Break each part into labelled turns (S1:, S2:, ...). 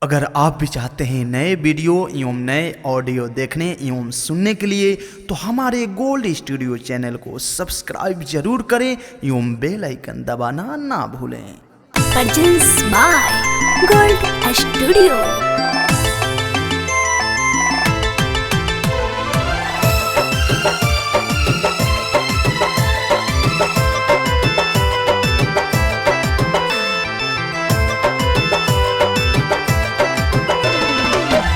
S1: अगर आप भी चाहते हैं नए वीडियो एवं नए ऑडियो देखने एवं सुनने के लिए तो हमारे गोल्ड स्टूडियो चैनल को सब्सक्राइब जरूर करें एवं बेल आइकन दबाना ना भूलें।
S2: Produced by Gold Studio।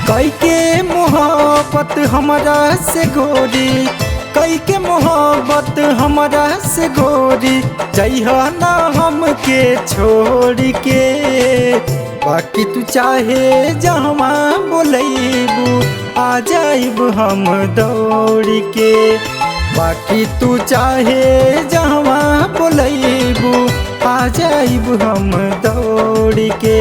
S3: कई के मोहब्बत हमरा से गोरी, कई के मोहब्बत हमरा से गोरी, जइहा ना हमके छोड़ के। बाकी तू चाहे जहाँ बोलैबू आ जाइब हम दौड़ के। बाकी तू चाहे जहाँ बोलैबू आ जाइब हम दौड़ के।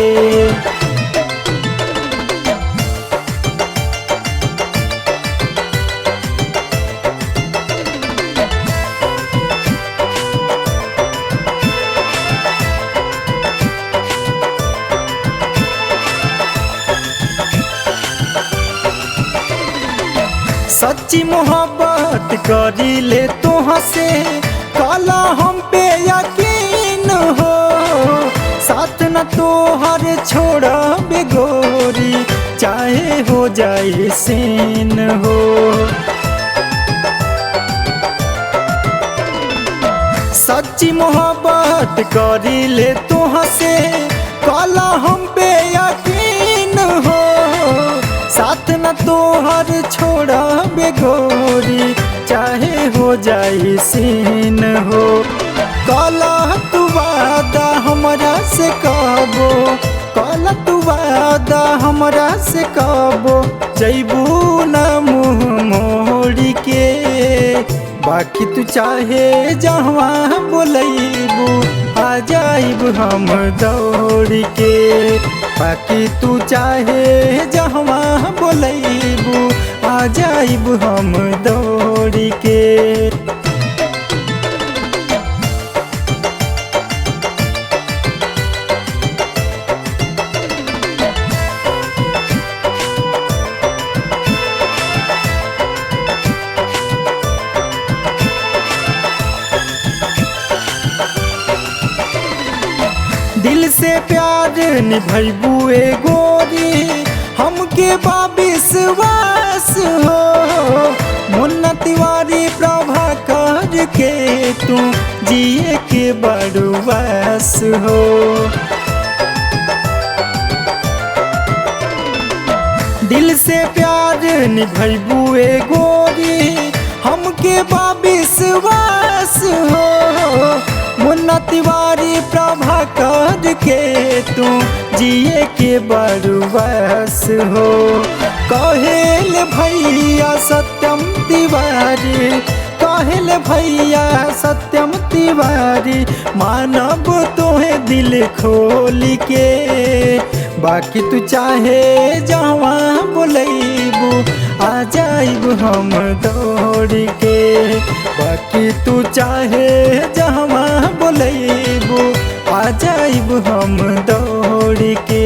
S3: सच्ची मोहब्बत करी ले तोह से, काला हम पे यकीन हो। साथ न तोहर छोड़ा बेगोरी, चाहे हो जाए सीन हो। सच्ची मोहब्बत करी ले तोह से, काला हम पे यकीन हो। साथ न तोहर छोड़ा बेगोरी, चाहे हो जाए सीन हो। काला तू वादा हमरा से कहबो, काला तू वादा हमरा से कहबो, जइबू न मुँह मोड़ के। बाकी तू चाहे जहाँ बोलैबू आ जाइब हम दौड़ के। बाकी तू चाहे जहाँ बोलैबू आ जाइब हम दौड़ के। दिल से प्यार निभैबू ए गोरी, हमके विश्वास हो। मुन्ना तिवारी प्रभाकर के तू जिए के बड़वास हो। दिल से प्यार निभैबू ए गोरी, हमके विश्वास हो। मुन्ना तिवारी प्रभाकर के तू जिए के बड़वास हो। कहेल भैया सत्यम तिवारी, कहेल भैया सत्यम तिवारी, मानब तोहे दिल खोल के। बाकी तू चाहे जहाँ बोलैबू आ जाइब हम दौड़ के। बाकी तू चाहे जहाँ बोलैबू आ जाइब हम दौड़ के।